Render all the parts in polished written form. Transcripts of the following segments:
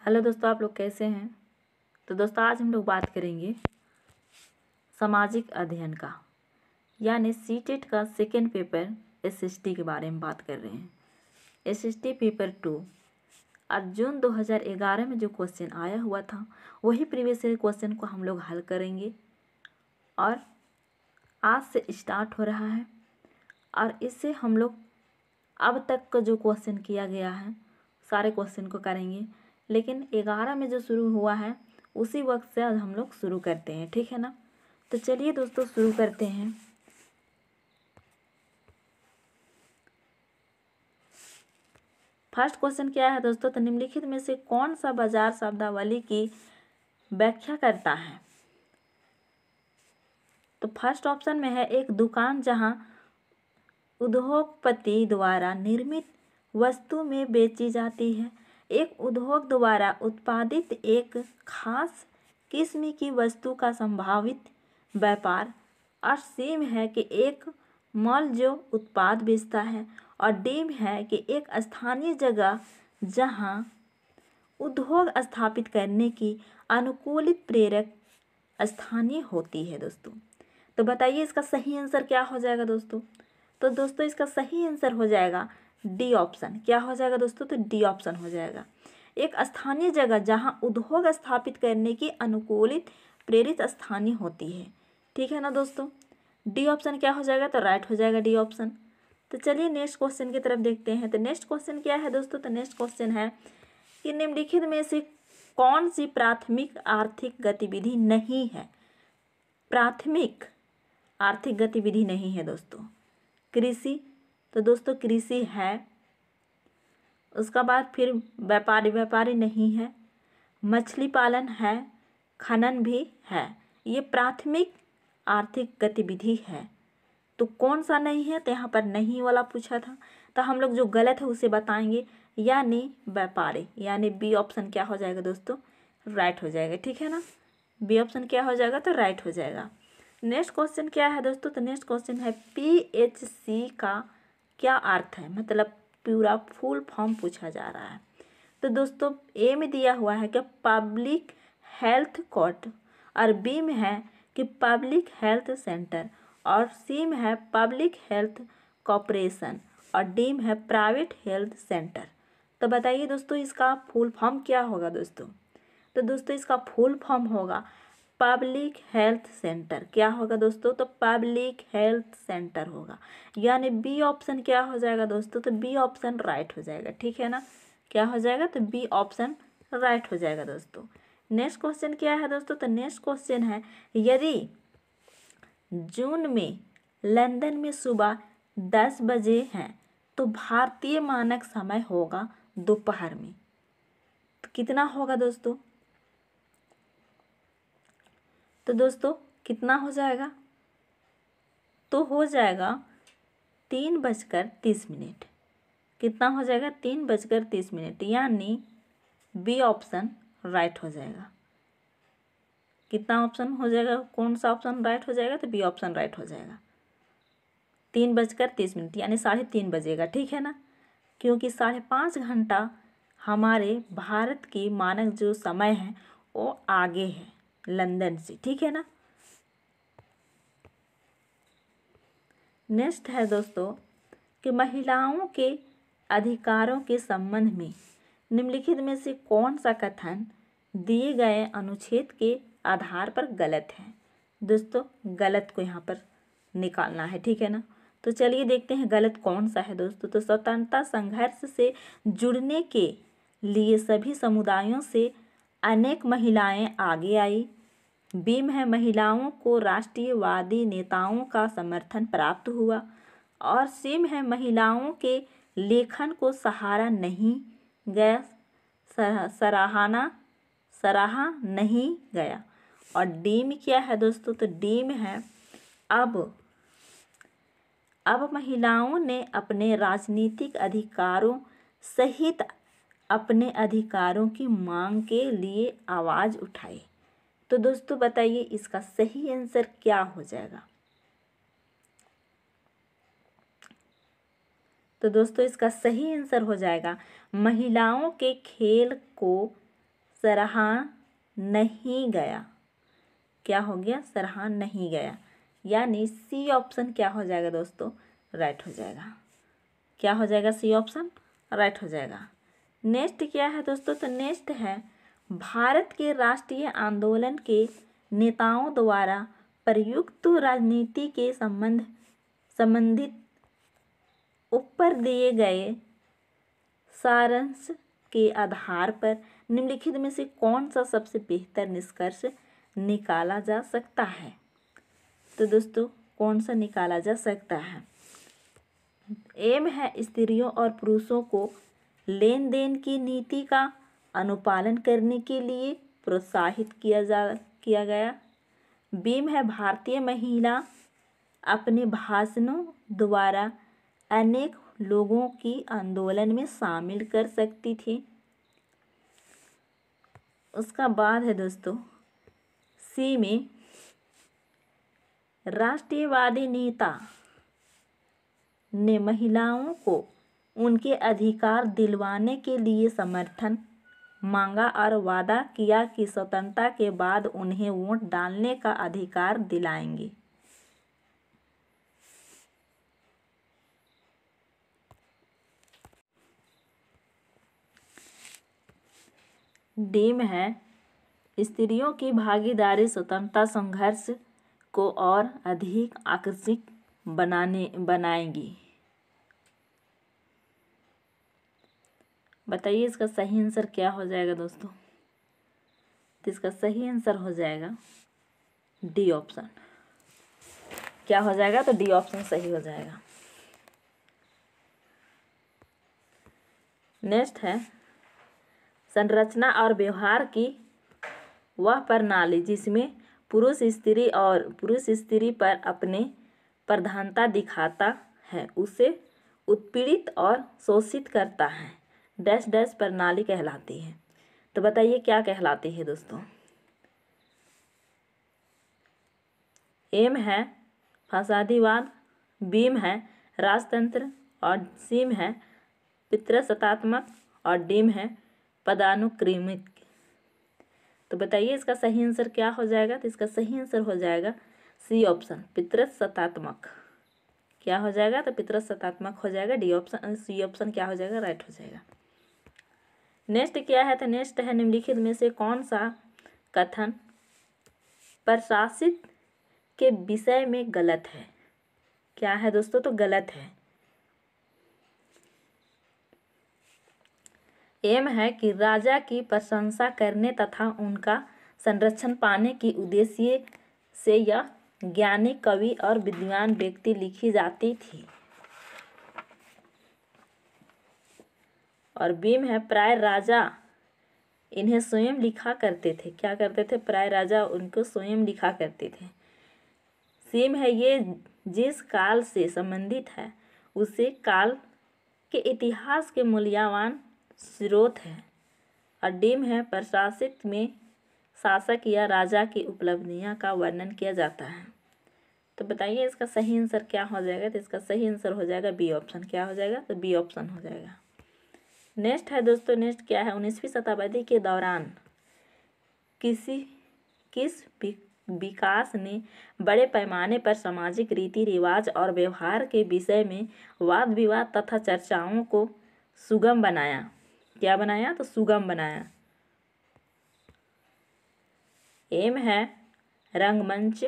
Hello दोस्तों, आप लोग कैसे हैं। तो दोस्तों आज हम लोग बात करेंगे सामाजिक अध्ययन का, यानी सीटेट का सेकेंड पेपर एसएसटी के बारे में बात कर रहे हैं। एसएसटी पेपर 2 आज जून 2011 में जो क्वेश्चन आया हुआ था वही प्रीवियस ईयर क्वेश्चन को हम लोग हल करेंगे और आज से स्टार्ट हो रहा है। और इससे हम लोग अब तक का जो क्वेश्चन किया गया है सारे क्वेश्चन को करेंगे, लेकिन 11 में जो शुरू हुआ है उसी वक्त से आज हम लोग शुरू करते हैं, ठीक है ना। तो चलिए दोस्तों शुरू करते हैं। फर्स्ट क्वेश्चन क्या है दोस्तों, तो निम्नलिखित में से कौन सा बाजार शब्दावली की व्याख्या करता है। तो फर्स्ट ऑप्शन में है एक दुकान जहां उद्योगपति द्वारा निर्मित वस्तु में बेची जाती है। एक उद्योग द्वारा उत्पादित एक खास किस्म की वस्तु का संभावित व्यापार। और सी में है कि एक मॉल जो उत्पाद बेचता है। और डी में है कि एक स्थानीय जगह जहां उद्योग स्थापित करने की अनुकूलित प्रेरक स्थानीय होती है। दोस्तों तो बताइए इसका सही आंसर क्या हो जाएगा दोस्तों। तो दोस्तों इसका सही आंसर हो जाएगा डी ऑप्शन। क्या हो जाएगा दोस्तों, तो डी ऑप्शन हो जाएगा। एक स्थानीय जगह जहां उद्योग स्थापित करने की अनुकूलित प्रेरित स्थानीय होती है, ठीक है ना दोस्तों। डी ऑप्शन क्या हो जाएगा, तो राइट हो जाएगा डी ऑप्शन। तो चलिए नेक्स्ट क्वेश्चन की तरफ देखते हैं। तो नेक्स्ट क्वेश्चन क्या है दोस्तों, तो नेक्स्ट क्वेश्चन है कि निम्नलिखित में से कौन सी प्राथमिक आर्थिक गतिविधि नहीं है। प्राथमिक आर्थिक गतिविधि नहीं है दोस्तों। कृषि, तो दोस्तों कृषि है। उसका बाद फिर व्यापारी नहीं है। मछली पालन है, खनन भी है। ये प्राथमिक आर्थिक गतिविधि है। तो कौन सा नहीं है, तो यहाँ पर नहीं वाला पूछा था, तो हम लोग जो गलत है उसे बताएंगे, यानी व्यापारी, यानी बी ऑप्शन क्या हो जाएगा दोस्तों, राइट हो जाएगा, ठीक है ना। बी ऑप्शन क्या हो जाएगा, तो राइट हो जाएगा। नेक्स्ट क्वेश्चन क्या है दोस्तों, तो नेक्स्ट क्वेश्चन है PHC का क्या अर्थ है, मतलब पूरा फुल फॉर्म पूछा जा रहा है। तो दोस्तों ए में दिया हुआ है कि पब्लिक हेल्थ कोर्ट, और बी में है कि पब्लिक हेल्थ सेंटर, और सी में है पब्लिक हेल्थ कॉर्पोरेशन, और डी में है प्राइवेट हेल्थ सेंटर। तो बताइए दोस्तों इसका फुल फॉर्म क्या होगा दोस्तों। तो दोस्तों इसका फुल फॉर्म होगा पब्लिक हेल्थ सेंटर। क्या होगा दोस्तों, तो पब्लिक हेल्थ सेंटर होगा, यानी बी ऑप्शन क्या हो जाएगा दोस्तों, तो बी ऑप्शन राइट हो जाएगा, ठीक है ना। क्या हो जाएगा, तो बी ऑप्शन राइट हो जाएगा दोस्तों। नेक्स्ट क्वेश्चन क्या है दोस्तों, तो नेक्स्ट क्वेश्चन है यदि जून में लंदन में सुबह 10 बजे हैं तो भारतीय मानक समय होगा दोपहर में, तो कितना होगा दोस्तों। तो दोस्तों कितना हो जाएगा, तो हो जाएगा 3:30। कितना हो जाएगा, 3:30, यानी बी ऑप्शन राइट हो जाएगा। कितना ऑप्शन हो जाएगा, कौन सा ऑप्शन राइट हो जाएगा, तो बी ऑप्शन राइट हो जाएगा। 3:30 यानी 3:30 बजेगा, ठीक है ना, क्योंकि 5.5 घंटा हमारे भारत की मानक जो समय है वो आगे है लंदन से, ठीक है ना। नेक्स्ट है दोस्तों कि महिलाओं के अधिकारों के संबंध में निम्नलिखित में से कौन सा कथन दिए गए अनुच्छेद के आधार पर गलत है। दोस्तों गलत को यहाँ पर निकालना है, ठीक है ना। तो चलिए देखते हैं गलत कौन सा है दोस्तों। तो स्वतंत्रता संघर्ष से जुड़ने के लिए सभी समुदायों से अनेक महिलाएं आगे आई। बी में है महिलाओं को राष्ट्रीयवादी नेताओं का समर्थन प्राप्त हुआ। और सी में है महिलाओं के लेखन को सहारा नहीं गया, सराहा नहीं गया। और डी में क्या है दोस्तों, तो डी में है अब महिलाओं ने अपने राजनीतिक अधिकारों सहित अपने अधिकारों की मांग के लिए आवाज़ उठाई। तो दोस्तों बताइए इसका सही आंसर क्या हो जाएगा। तो दोस्तों इसका सही आंसर हो जाएगा महिलाओं के खेल को सराहा नहीं गया। क्या हो गया? सराहा नहीं गया, यानी सी ऑप्शन क्या हो जाएगा दोस्तों? राइट हो जाएगा। क्या हो जाएगा? सी ऑप्शन राइट हो जाएगा। नेक्स्ट क्या है दोस्तों? तो नेक्स्ट है भारत के राष्ट्रीय आंदोलन के नेताओं द्वारा प्रयुक्त राजनीति के संबंधित ऊपर दिए गए सारांश के आधार पर निम्नलिखित में से कौन सा सबसे बेहतर निष्कर्ष निकाला जा सकता है? तो दोस्तों कौन सा निकाला जा सकता है? एम है स्त्रियों और पुरुषों को लेन देन की नीति का अनुपालन करने के लिए प्रोत्साहित किया गया। बीम है भारतीय महिला अपने भाषणों द्वारा अनेक लोगों की आंदोलन में शामिल कर सकती थी। उसका बाद है दोस्तों सी में राष्ट्रीयवादी नेता ने महिलाओं को उनके अधिकार दिलवाने के लिए समर्थन मांगा और वादा किया कि स्वतंत्रता के बाद उन्हें वोट डालने का अधिकार दिलाएंगे। डी में है स्त्रियों की भागीदारी स्वतंत्रता संघर्ष को और अधिक आकर्षक बनाएगी। बताइए इसका सही आंसर क्या हो जाएगा दोस्तों? तो इसका सही आंसर हो जाएगा डी ऑप्शन। क्या हो जाएगा? तो डी ऑप्शन सही हो जाएगा। नेक्स्ट है संरचना और व्यवहार की वह प्रणाली जिसमें पुरुष स्त्री पर अपने प्रधानता दिखाता है उसे उत्पीड़ित और शोषित करता है डैश डैश प्रणाली कहलाती है। तो बताइए क्या कहलाती है दोस्तों? एम है फसादीवाद, बीम है राजतंत्र और सीम है पितृसत्तात्मक और डीम है पदानुक्रमित। तो बताइए इसका सही आंसर क्या हो जाएगा? तो इसका सही आंसर हो जाएगा सी ऑप्शन पितृसत्तात्मक। क्या हो जाएगा? तो पितृसत्तात्मक हो जाएगा। डी ऑप्शन सी ऑप्शन क्या हो जाएगा? राइट हो जाएगा। नेक्स्ट क्या है? तो नेक्स्ट है निम्नलिखित में से कौन सा कथन प्रशासित के विषय में गलत है? क्या है दोस्तों? तो गलत है। एम है कि राजा की प्रशंसा करने तथा उनका संरक्षण पाने के उद्देश्य से यह ज्ञानी कवि और विद्वान व्यक्ति लिखी जाती थी। और बीम है प्राय राजा इन्हें स्वयं लिखा करते थे। क्या करते थे? प्राय राजा उनको स्वयं लिखा करते थे। सीम है ये जिस काल से संबंधित है उसे काल के इतिहास के मूल्यवान स्रोत है। और डीम है प्रशासित में शासक या राजा की उपलब्धियां का वर्णन किया जाता है। तो बताइए इसका सही आंसर क्या हो जाएगा? तो इसका सही आंसर हो जाएगा बी ऑप्शन। क्या हो जाएगा? तो बी ऑप्शन हो जाएगा। नेक्स्ट है दोस्तों नेक्स्ट क्या है? 19वीं शताब्दी के दौरान किस विकास ने बड़े पैमाने पर सामाजिक रीति रिवाज और व्यवहार के विषय में वाद विवाद तथा चर्चाओं को सुगम बनाया? क्या बनाया? तो सुगम बनाया। एम है रंगमंच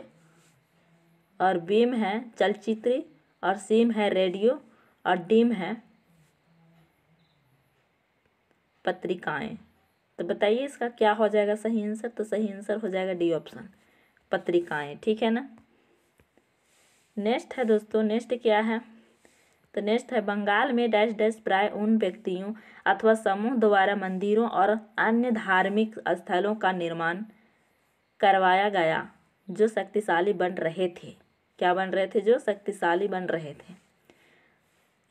और बीम है चलचित्र और सीम है रेडियो और डीम है पत्रिकाएं। तो बताइए इसका क्या हो जाएगा सही आंसर? तो सही आंसर हो जाएगा डी ऑप्शन पत्रिकाएं। ठीक है ना। नेक्स्ट है दोस्तों नेक्स्ट क्या है? तो नेक्स्ट है बंगाल में डैश डैश प्राय उन व्यक्तियों अथवा समूह द्वारा मंदिरों और अन्य धार्मिक स्थलों का निर्माण करवाया गया जो शक्तिशाली बन रहे थे। क्या बन रहे थे? जो शक्तिशाली बन रहे थे।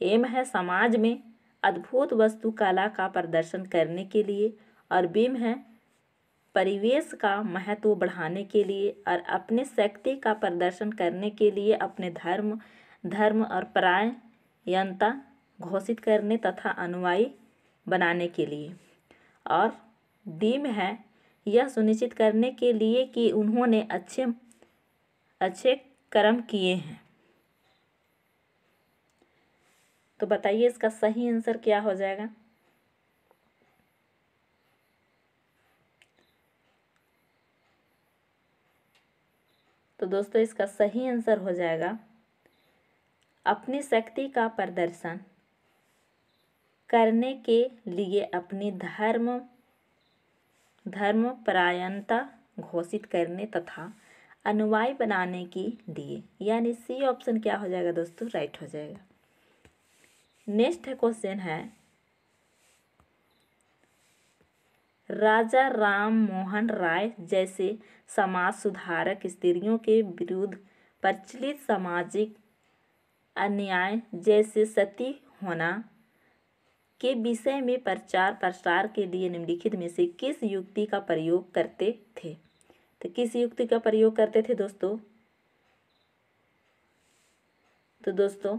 एम है समाज में अद्भुत वास्तुकला का प्रदर्शन करने के लिए और बीम है परिवेश का महत्व बढ़ाने के लिए और अपने शक्ति का प्रदर्शन करने के लिए अपने धर्म और परायणता घोषित करने तथा अनुयायी बनाने के लिए। और डीम है यह सुनिश्चित करने के लिए कि उन्होंने अच्छे कर्म किए हैं। तो बताइए इसका सही आंसर क्या हो जाएगा। तो दोस्तों इसका सही आंसर हो जाएगा अपनी शक्ति का प्रदर्शन करने के लिए अपनी धर्मपरायणता घोषित करने तथा अनुयायी बनाने के लिए, यानी सी ऑप्शन क्या हो जाएगा दोस्तों, राइट हो जाएगा। नेक्स्ट क्वेश्चन है, राजा राम मोहन राय जैसे समाज सुधारक स्त्रियों के विरुद्ध प्रचलित सामाजिक अन्याय जैसे सती होना के विषय में प्रचार प्रसार के लिए निम्नलिखित में से किस युक्ति का प्रयोग करते थे। तो किस युक्ति का प्रयोग करते थे दोस्तों। तो दोस्तों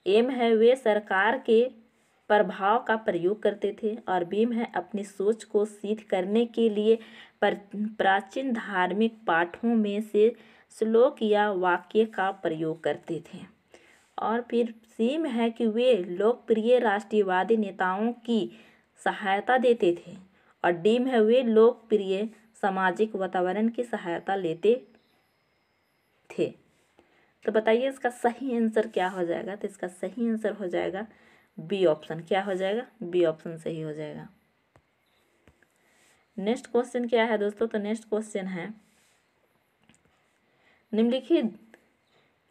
एम है वे सरकार के प्रभाव का प्रयोग करते थे, और बीम है अपनी सोच को सिद्ध करने के लिए प्राचीन धार्मिक पाठों में से श्लोक या वाक्य का प्रयोग करते थे, और फिर सीम है कि वे लोकप्रिय राष्ट्रवादी नेताओं की सहायता देते थे, और डीम है वे लोकप्रिय सामाजिक वातावरण की सहायता लेते थे। तो बताइए इसका सही आंसर क्या हो जाएगा। तो इसका सही आंसर हो जाएगा बी ऑप्शन। क्या हो जाएगा, बी ऑप्शन सही हो जाएगा। नेक्स्ट क्वेश्चन क्या है दोस्तों। तो नेक्स्ट क्वेश्चन है, निम्नलिखित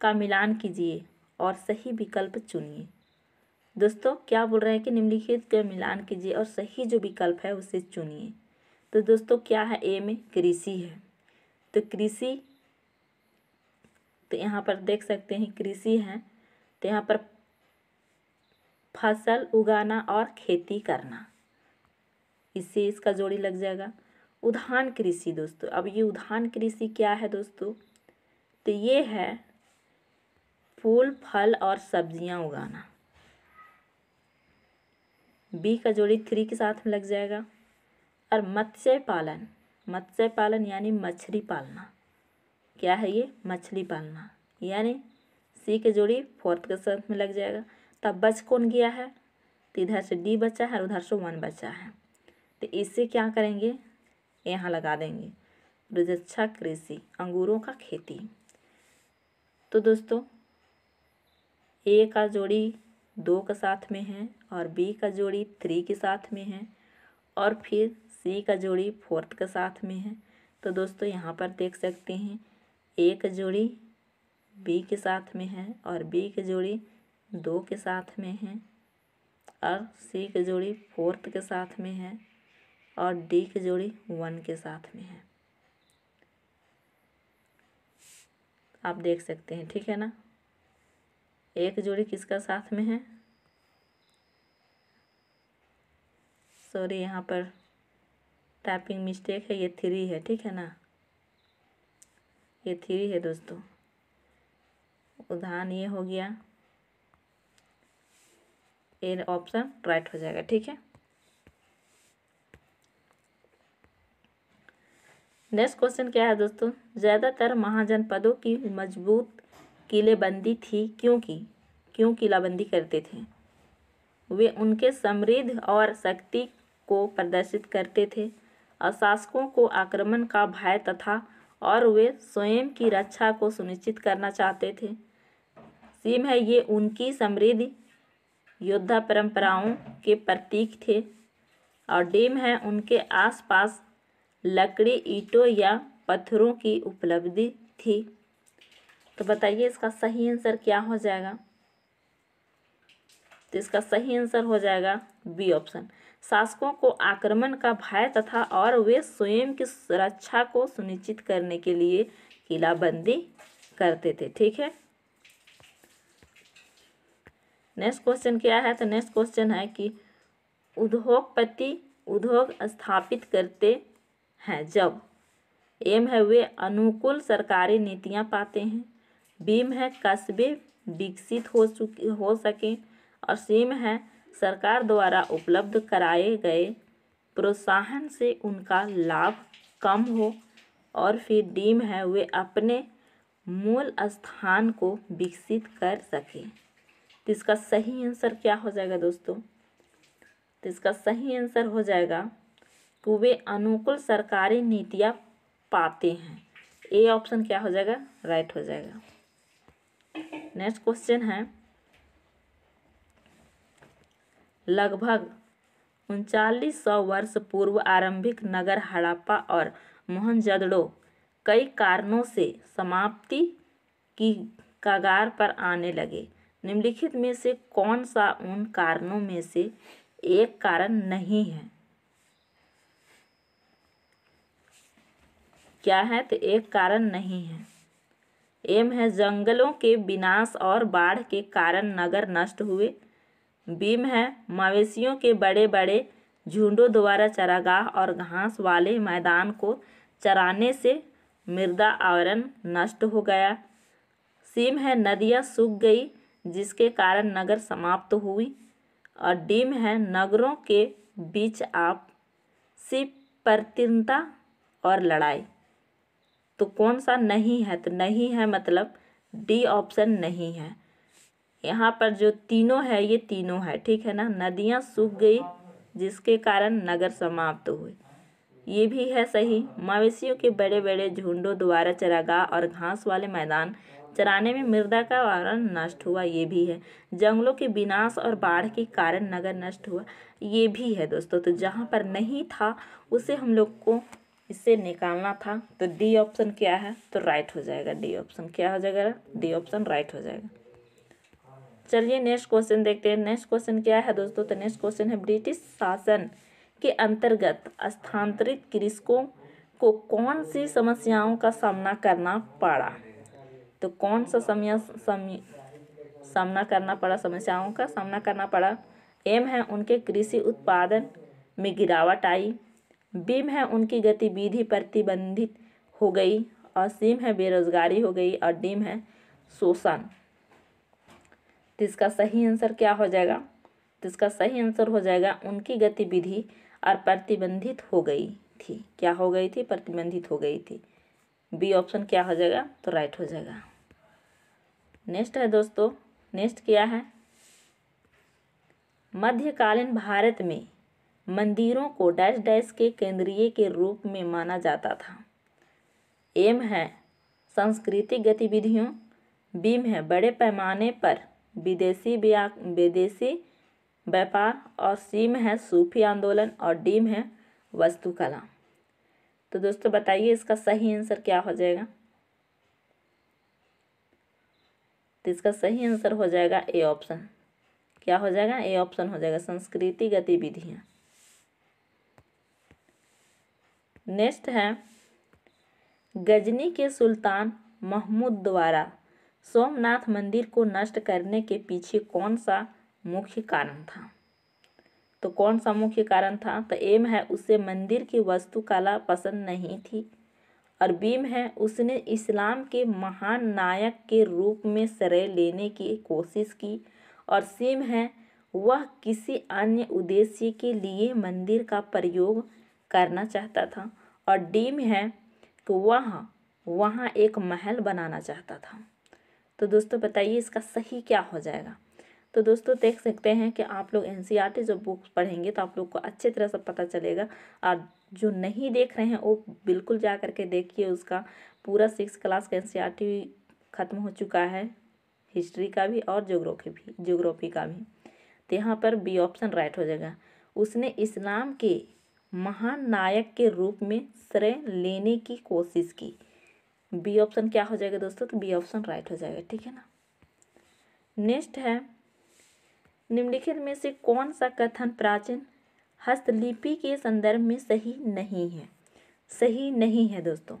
का मिलान कीजिए और सही विकल्प चुनिए। दोस्तों क्या बोल रहे हैं कि निम्नलिखित का मिलान कीजिए और सही जो विकल्प है उसे चुनिए। तो दोस्तों क्या है, ए में कृषि है। तो कृषि, तो यहाँ पर देख सकते हैं कृषि है, तो यहाँ पर फसल उगाना और खेती करना, इससे इसका जोड़ी लग जाएगा। उद्यान कृषि दोस्तों, अब ये उद्यान कृषि क्या है दोस्तों, तो ये है फूल फल और सब्जियां उगाना। बी का जोड़ी 3 के साथ में लग जाएगा। और मत्स्य पालन यानी मछली पालना, क्या है ये, मछली पालना, यानी सी के जोड़ी 4 के साथ में लग जाएगा। तब बच कौन गया है, तो इधर से डी बचा है और उधर से 1 बचा है, तो इससे क्या करेंगे, यहाँ लगा देंगे रुजच्छा कृषि, अंगूरों का खेती। तो दोस्तों ए का जोड़ी 2 के साथ में है, और बी का जोड़ी 3 के साथ में है, और फिर सी का जोड़ी 4 के साथ में है। तो दोस्तों यहाँ पर देख सकते हैं ए का जोड़ी बी के साथ में है, और बी की जोड़ी 2 के साथ में है, और सी की जोड़ी 4 के साथ में है, और डी की जोड़ी 1 के साथ में है। आप देख सकते हैं, ठीक है ना। एक जोड़ी किसका साथ में है, सॉरी यहाँ पर टाइपिंग मिस्टेक है, ये 3 है, ठीक है ना, ये 3 है दोस्तों। उदाहरण ये हो गया, ए ऑप्शन राइट हो जाएगा, ठीक है। नेक्स्ट क्वेश्चन क्या है दोस्तों, ज़्यादातर महाजनपदों की मजबूत किलेबंदी थी, क्यों किलाबंदी करते थे। वे उनके समृद्ध और शक्ति को प्रदर्शित करते थे, अशासकों को आक्रमण का भय तथा और वे स्वयं की रक्षा को सुनिश्चित करना चाहते थे। सीम है ये उनकी समृद्ध योद्धा परंपराओं के प्रतीक थे, और डीम है उनके आसपास लकड़ी, ईंटों या पत्थरों की उपलब्धि थी। तो बताइए इसका सही आंसर क्या हो जाएगा। तो इसका सही आंसर हो जाएगा बी ऑप्शन, शासकों को आक्रमण का भय तथा और वे स्वयं की सुरक्षा को सुनिश्चित करने के लिए किलाबंदी करते थे, ठीक है। नेक्स्ट क्वेश्चन क्या है, तो नेक्स्ट क्वेश्चन है कि उद्योगपति उद्योग स्थापित करते हैं जब, एम है वे अनुकूल सरकारी नीतियां पाते हैं, बीम है कस्बे विकसित हो सकें, और सीम है सरकार द्वारा उपलब्ध कराए गए प्रोत्साहन से उनका लाभ कम हो। और फिर डीम है वे अपने मूल स्थान को विकसित कर सके। तो इसका सही आंसर क्या हो जाएगा दोस्तों? तो इसका सही आंसर हो जाएगा कि वे अनुकूल सरकारी नीतियाँ पाते हैं। ए ऑप्शन क्या हो जाएगा? राइट हो जाएगा। नेक्स्ट क्वेश्चन है, लगभग 3900 वर्ष पूर्व आरंभिक नगर हड़प्पा और मोहनजोदड़ो कई कारणों से समाप्ति की कगार पर आने लगे। निम्नलिखित में से कौन सा उन कारणों में से एक कारण नहीं है? क्या है? तो एक कारण नहीं है। एम है जंगलों के विनाश और बाढ़ के कारण नगर नष्ट हुए। बीम है मवेशियों के बड़े बड़े झुंडों द्वारा चरागाह और घास वाले मैदान को चराने से मृदा आवरण नष्ट हो गया। सीम है नदियाँ सूख गई जिसके कारण नगर समाप्त हुई। और डीम है नगरों के बीच आपसी प्रतिद्वंद्विता और लड़ाई। तो कौन सा नहीं है? तो नहीं है मतलब डी ऑप्शन नहीं है। यहाँ पर जो तीनों है ये तीनों है, ठीक है ना। नदियाँ सूख गई जिसके कारण नगर समाप्त हुए, ये भी है सही। मवेशियों के बड़े बड़े झुंडों द्वारा चरागाह और घास वाले मैदान चराने में मृदा का आवरण नष्ट हुआ, ये भी है। जंगलों के विनाश और बाढ़ के कारण नगर नष्ट हुआ, ये भी है दोस्तों। तो जहाँ पर नहीं था उसे हम लोग को इससे निकालना था। तो डी ऑप्शन क्या है? तो राइट हो जाएगा। डी ऑप्शन क्या हो जाएगा? डी ऑप्शन राइट हो जाएगा। चलिए नेक्स्ट क्वेश्चन देखते हैं। नेक्स्ट क्वेश्चन क्या है दोस्तों? तो नेक्स्ट क्वेश्चन है, ब्रिटिश शासन के अंतर्गत स्थानांतरित कृषकों को कौन सी समस्याओं का सामना करना पड़ा? तो कौन सा सामना करना पड़ा? समस्याओं का सामना करना पड़ा। एम है उनके कृषि उत्पादन में गिरावट आई। बीम है उनकी गतिविधि प्रतिबंधित हो गई। और सीम है बेरोजगारी हो गई। और डीम है शोषण। तो इसका सही आंसर क्या हो जाएगा? तो इसका सही आंसर हो जाएगा उनकी गतिविधि और प्रतिबंधित हो गई थी। क्या हो गई थी? प्रतिबंधित हो गई थी। बी ऑप्शन क्या हो जाएगा? तो राइट हो जाएगा। नेक्स्ट है दोस्तों, नेक्स्ट क्या है, मध्यकालीन भारत में मंदिरों को डैश डैश के केंद्रीय के रूप में माना जाता था। एम है सांस्कृतिक गतिविधियों। बीम है बड़े पैमाने पर विदेशी व्यापार। और सीम है सूफी आंदोलन। और डीम है वास्तुकला। तो दोस्तों बताइए इसका सही आंसर क्या हो जाएगा? तो इसका सही आंसर हो जाएगा ए ऑप्शन। क्या हो जाएगा? ए ऑप्शन हो जाएगा, सांस्कृतिक गतिविधियाँ। नेक्स्ट है, गजनी के सुल्तान महमूद द्वारा सोमनाथ मंदिर को नष्ट करने के पीछे कौन सा मुख्य कारण था? तो कौन सा मुख्य कारण था? तो एम है उसे मंदिर की वास्तुकला पसंद नहीं थी। और बीम है उसने इस्लाम के महान नायक के रूप में श्रेय लेने की कोशिश की। और सीम है वह किसी अन्य उद्देश्य के लिए मंदिर का प्रयोग करना चाहता था। और डीम है कि वहाँ एक महल बनाना चाहता था। तो दोस्तों बताइए इसका सही क्या हो जाएगा? तो दोस्तों देख सकते हैं कि आप लोग एनसीईआरटी जो बुक्स पढ़ेंगे तो आप लोग को अच्छे तरह से पता चलेगा। और जो नहीं देख रहे हैं वो बिल्कुल जा करके देखिए, उसका पूरा 6 क्लास का एनसीईआरटी ख़त्म हो चुका है, हिस्ट्री का भी और ज्योग्राफी का भी। तो यहाँ पर बी ऑप्शन राइट हो जाएगा, उसने इस्लाम के महान नायक के रूप में श्रेय लेने की कोशिश की। बी ऑप्शन क्या हो जाएगा दोस्तों? तो बी ऑप्शन राइट हो जाएगा, ठीक है ना। नेक्स्ट है, निम्नलिखित में से कौन सा कथन प्राचीन हस्तलिपि के संदर्भ में सही नहीं है? सही नहीं है दोस्तों।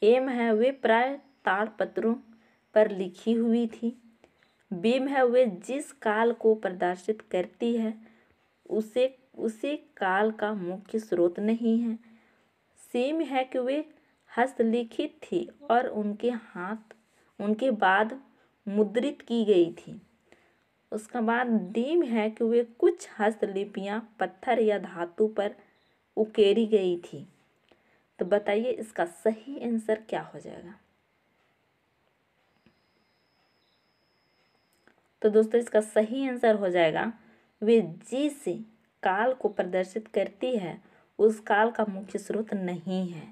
एम है वे प्राय ताड़पत्रों पर लिखी हुई थी। बीम है वे जिस काल को प्रदर्शित करती है उसे काल का मुख्य स्रोत नहीं है। सीम है कि वे हस्तलिखित थी और उनके बाद मुद्रित की गई थी। उसका बाद डी में है कि वे कुछ हस्तलिपियां पत्थर या धातु पर उकेरी गई थी। तो बताइए इसका सही आंसर क्या हो जाएगा। तो दोस्तों इसका सही आंसर हो जाएगा वे जिस काल को प्रदर्शित करती है उस काल का मुख्य स्रोत नहीं है।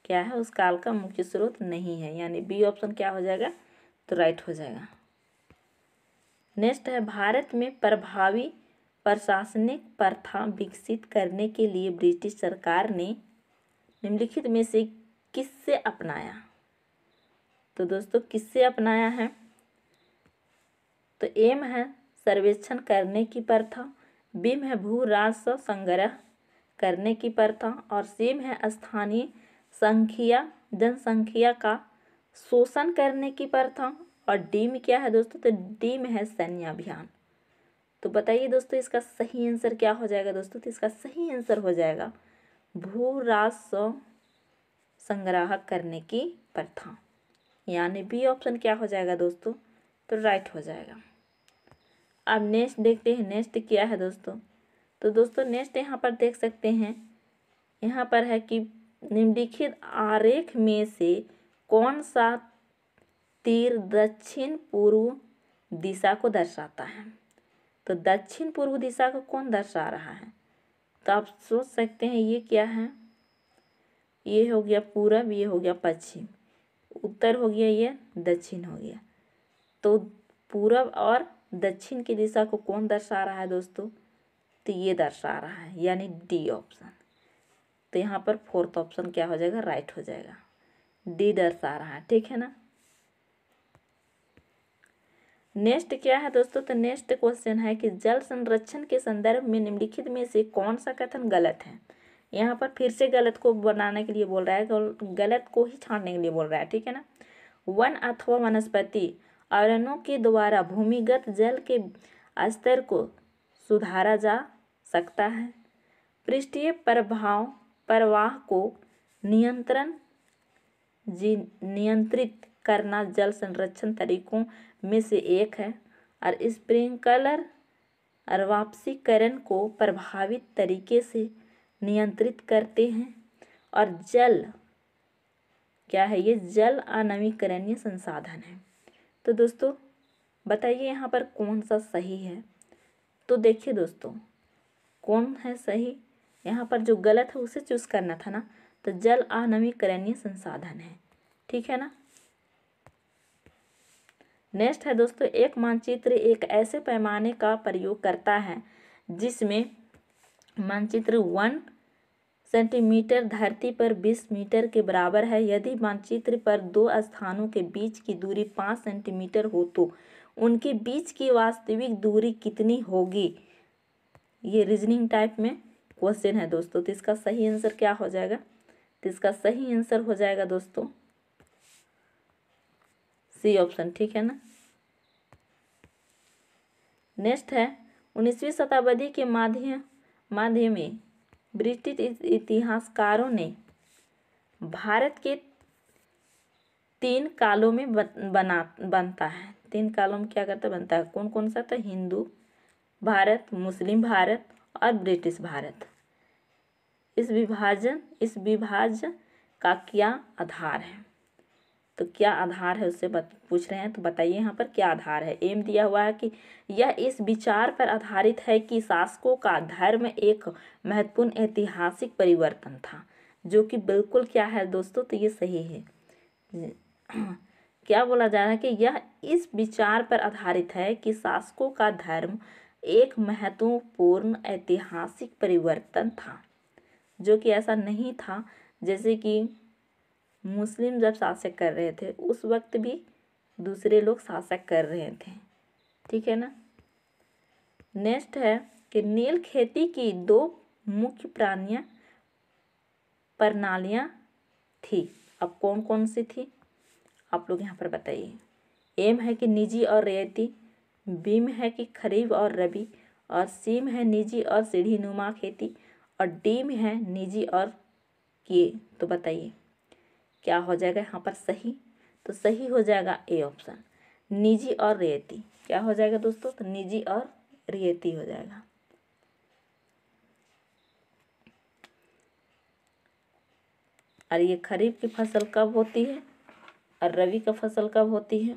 क्या है? उस काल का मुख्य स्रोत नहीं है, यानी बी ऑप्शन क्या हो जाएगा, तो राइट हो जाएगा। नेक्स्ट है भारत में प्रभावी प्रशासनिक प्रथा विकसित करने के लिए ब्रिटिश सरकार ने निम्नलिखित में से किससे अपनाया। तो दोस्तों किससे अपनाया है, तो एम है सर्वेक्षण करने की प्रथा, बी में है भू राजस्व संग्रह करने की प्रथा, और सी में है स्थानीय जनसंख्या का शोषण करने की प्रथा, और डी में क्या है दोस्तों, तो डी में है सैन्य अभियान। तो बताइए दोस्तों इसका सही आंसर क्या हो जाएगा दोस्तों, तो इसका सही आंसर हो जाएगा भू राजस्व संग्रह करने की प्रथा, यानी बी ऑप्शन क्या हो जाएगा दोस्तों, तो राइट हो जाएगा। अब नेक्स्ट देखते हैं, नेक्स्ट क्या है दोस्तों। तो दोस्तों नेक्स्ट यहाँ पर देख सकते हैं, यहाँ पर है कि निम्नलिखित आरेख में से कौन सा तीर दक्षिण पूर्व दिशा को दर्शाता है। तो दक्षिण पूर्व दिशा को कौन दर्शा रहा है, तो आप सोच सकते हैं ये क्या है, ये हो गया पूरब, ये हो गया पश्चिम, उत्तर हो गया, ये दक्षिण हो गया। तो पूरब और दक्षिण की दिशा को कौन दर्शा रहा है दोस्तों, तो ये दर्शा रहा है, यानी डी ऑप्शन। तो यहाँ पर फोर्थ ऑप्शन क्या हो जाएगा, राइट हो जाएगा, डी दर्शा रहा है, ठीक है ना। नेक्स्ट क्या है दोस्तों, तो नेक्स्ट क्वेश्चन है कि जल संरक्षण के संदर्भ में निम्नलिखित में से कौन सा कथन गलत है। यहाँ पर फिर से गलत को बनाने के लिए बोल रहा है, गलत को ही छांटने के लिए बोल रहा है, ठीक है ना। वन अथवा वनस्पति अरण्यों के द्वारा भूमिगत जल के स्तर को सुधारा जा सकता है। पृष्ठीय प्रवाह को नियंत्रित करना जल संरक्षण तरीकों में से एक है, और स्प्रिंकलर वाष्पीकरण को प्रभावित तरीके से नियंत्रित करते हैं। और जल क्या है, ये जल अनवीकरणीय संसाधन है। तो दोस्तों बताइए यहाँ पर कौन सा सही है। तो देखिए दोस्तों कौन है सही, यहाँ पर जो गलत है उसे चूज करना था ना, तो जल अनवीकरणीय संसाधन है, ठीक है ना। नेक्स्ट है दोस्तों, एक मानचित्र एक ऐसे पैमाने का प्रयोग करता है जिसमें मानचित्र 1 सेंटीमीटर धरती पर 20 मीटर के बराबर है। यदि मानचित्र पर दो स्थानों के बीच की दूरी 5 सेंटीमीटर हो तो उनके बीच की वास्तविक दूरी कितनी होगी। ये रीजनिंग टाइप में क्वेश्चन है दोस्तों। तो इसका सही आंसर क्या हो जाएगा, तो इसका सही आंसर हो जाएगा दोस्तों सी ऑप्शन, ठीक है ना। नेक्स्ट है 19वीं शताब्दी के माध्य में ब्रिटिश इतिहासकारों ने भारत के 3 कालों में बनता है। 3 कालों में क्या करता बनता है, कौन कौन सा, तो हिंदू भारत, मुस्लिम भारत और ब्रिटिश भारत। इस विभाजन का क्या आधार है, तो क्या आधार है उससे पूछ रहे हैं। तो बताइए यहाँ पर क्या आधार है। एम दिया हुआ है कि यह इस विचार पर आधारित है कि शासकों का धर्म एक महत्वपूर्ण ऐतिहासिक परिवर्तन था, जो कि बिल्कुल क्या है दोस्तों, तो ये सही है। क्या बोला जा रहा है कि यह इस विचार पर आधारित है कि शासकों का धर्म एक महत्वपूर्ण ऐतिहासिक परिवर्तन था, जो कि ऐसा नहीं था जैसे कि मुस्लिम जब शासक कर रहे थे उस वक्त भी दूसरे लोग शासक कर रहे थे, ठीक है ना। नेक्स्ट है कि नील खेती की 2 मुख्य प्रणालियाँ थी। अब कौन कौन सी थी आप लोग यहाँ पर बताइए। एम है कि निजी और रियायती, बी में है कि खरीफ और रबी, और सी में है निजी और सीढ़ीनुमा खेती, और डी में है निजी और किए। तो बताइए क्या हो जाएगा यहाँ पर सही, तो सही हो जाएगा ए ऑप्शन, निजी और रियायती। क्या हो जाएगा दोस्तों? तो निजी और रियायती हो जाएगा। और ये खरीफ की फसल कब होती है और रबी का फसल कब होती है,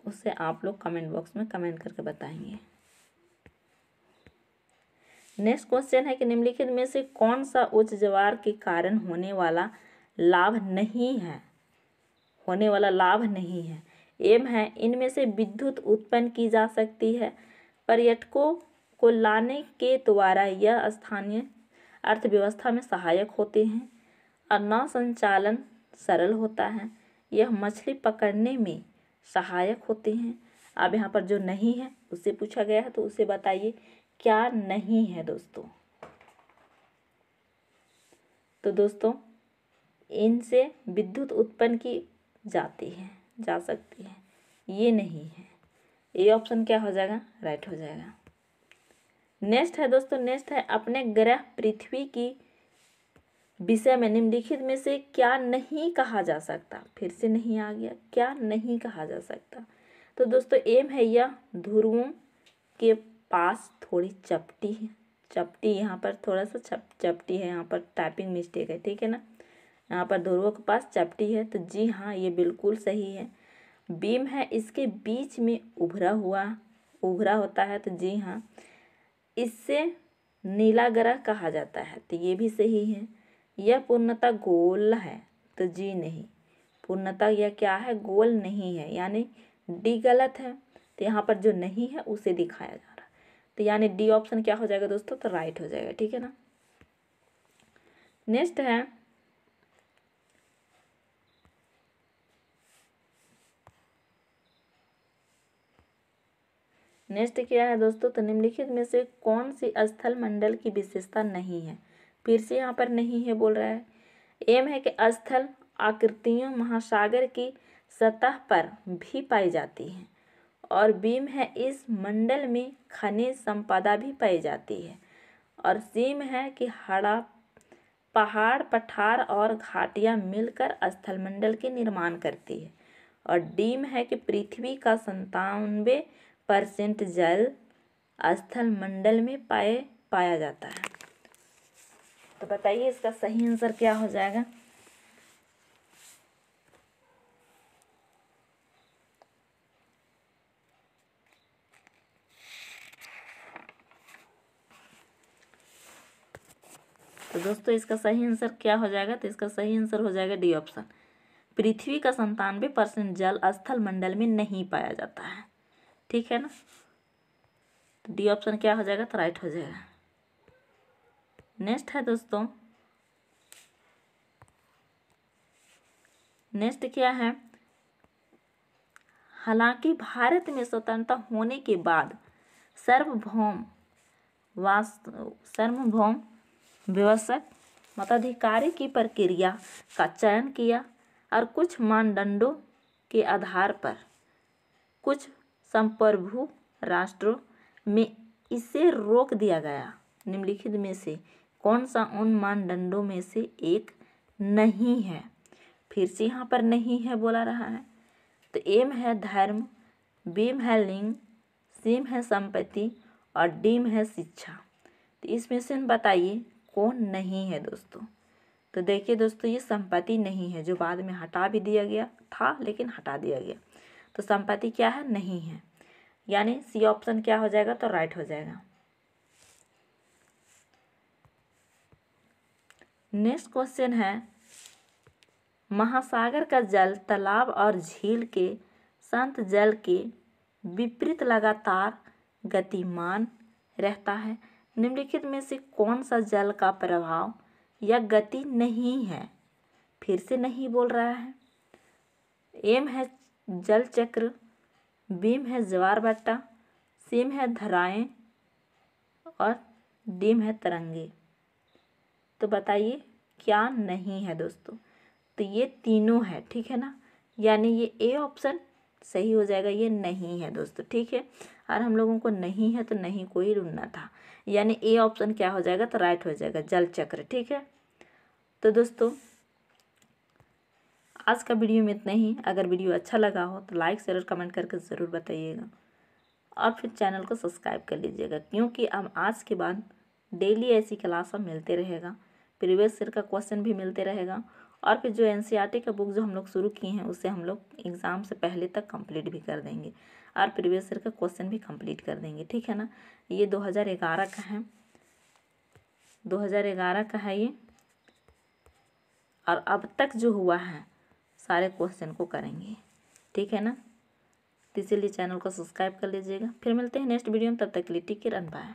उसे आप लोग कमेंट बॉक्स में कमेंट करके बताएंगे। नेक्स्ट क्वेश्चन है कि निम्नलिखित में से कौन सा उच्च ज्वार के कारण होने वाला लाभ नहीं है? एम है इनमें से विद्युत उत्पन्न की जा सकती है, पर्यटकों को लाने के द्वारा यह स्थानीय अर्थव्यवस्था में सहायक होते हैं, और नौ संचालन सरल होता है, यह मछली पकड़ने में सहायक होते हैं। अब यहाँ पर जो नहीं है उससे पूछा गया है, तो उसे बताइए क्या नहीं है दोस्तों। तो दोस्तों इनसे विद्युत उत्पन्न की जा सकती है, ये नहीं है। ये ऑप्शन क्या हो जाएगा? राइट हो जाएगा। नेक्स्ट है दोस्तों, अपने ग्रह पृथ्वी की विषय में निम्नलिखित में से क्या नहीं कहा जा सकता? फिर से नहीं आ गया, क्या नहीं कहा जा सकता? तो दोस्तों एम है यह ध्रुवों के पास थोड़ी चपटी है। चपटी यहाँ पर थोड़ा सा चपटी है, यहाँ पर टाइपिंग मिस्टेक है, ठीक है ना। यहाँ पर ध्रुवों के पास चपटी है, तो जी हाँ ये बिल्कुल सही है। बीम है इसके बीच में उभरा होता है, तो जी हाँ इससे नीला ग्रह कहा जाता है, तो ये भी सही है। यह पूर्णतः गोल है, तो जी नहीं, पूर्णतः यह क्या है? गोल नहीं है, यानी डी गलत है। तो यहाँ पर जो नहीं है उसे दिखाया जा रहा है, तो यानी डी ऑप्शन क्या हो जाएगा दोस्तों? तो राइट हो जाएगा, ठीक है ना। नेक्स्ट है क्या है दोस्तों? तो निम्नलिखित में से कौन सी स्थल मंडल की विशेषता नहीं है? फिर से यहाँ पर नहीं है बोल रहा है। एम है कि स्थल आकृतियों महासागर की सतह पर भी पाई जाती हैं, और बीम है इस मंडल में खनिज संपदा भी पाई जाती है, और सीम है कि पहाड़ पठार और घाटियां मिलकर स्थलमंडल के निर्माण करती है, और डीम है कि पृथ्वी का 97% जल स्थलमंडल में पाया जाता है। तो बताइए इसका सही आंसर क्या हो जाएगा? तो दोस्तों इसका सही आंसर क्या हो जाएगा? तो इसका सही आंसर हो जाएगा डी ऑप्शन, पृथ्वी का 97% जल स्थल मंडल में नहीं पाया जाता है, ठीक है ना। तो डी ऑप्शन क्या हो जाएगा? तो राइट हो जाएगा। नेक्स्ट है दोस्तों, नेक्स्ट क्या है? हालांकि भारत में स्वतंत्रता होने के बाद सार्वभौम व्यवस्थक मताधिकारी की प्रक्रिया का चयन किया, और कुछ मानदंडों के आधार पर कुछ संप्रभु राष्ट्रों में इसे रोक दिया गया। निम्नलिखित में से कौन सा उन मानदंडों में से एक नहीं है? फिर से यहाँ पर नहीं है बोला रहा है। तो एम है धर्म, बीम है लिंग, सीम है संपत्ति, और डीम है शिक्षा। तो इसमें से बताइए कौन नहीं है दोस्तों। तो देखिए दोस्तों ये संपत्ति नहीं है, जो बाद में हटा भी दिया गया था, लेकिन हटा दिया गया। तो संपत्ति क्या है? नहीं है, यानी सी ऑप्शन क्या हो जाएगा? तो राइट हो जाएगा। नेक्स्ट क्वेश्चन है, महासागर का जल तालाब और झील के शांत जल के विपरीत लगातार गतिमान रहता है। निम्नलिखित में से कौन सा जल का प्रभाव या गति नहीं है? फिर से नहीं बोल रहा है। एम है जल चक्र, बीम है ज्वारभाटा, सीम है धाराएं, और डीम है तरंगे। तो बताइए क्या नहीं है दोस्तों? तो ये तीनों है, ठीक है ना, यानी ये ए ऑप्शन सही हो जाएगा, ये नहीं है दोस्तों, ठीक है। और हम लोगों को नहीं है तो नहीं को ही ढूंढना था, यानी ए ऑप्शन क्या हो जाएगा? तो राइट हो जाएगा, जल चक्र, ठीक है। तो दोस्तों आज का वीडियो में इतना ही। अगर वीडियो अच्छा लगा हो तो लाइक शेयर और कमेंट करके ज़रूर बताइएगा और फिर चैनल को सब्सक्राइब कर लीजिएगा, क्योंकि अब आज के बाद डेली ऐसी क्लास अब मिलते रहेगा। प्रीवियस ईयर का क्वेश्चन भी मिलते रहेगा और फिर जो एनसीईआरटी का बुक जो हम लोग शुरू किए हैं उसे हम लोग एग्ज़ाम से पहले तक कंप्लीट भी कर देंगे और प्रीवियस ईयर का क्वेश्चन भी कंप्लीट कर देंगे, ठीक है ना। ये 2011 का है, 2011 का है ये, और अब तक जो हुआ है सारे क्वेश्चन को करेंगे, ठीक है ना। तो इसीलिए चैनल को सब्सक्राइब कर लीजिएगा। फिर मिलते हैं नेक्स्ट वीडियो में, तब तक के लिए टेक केयर एंड बाय।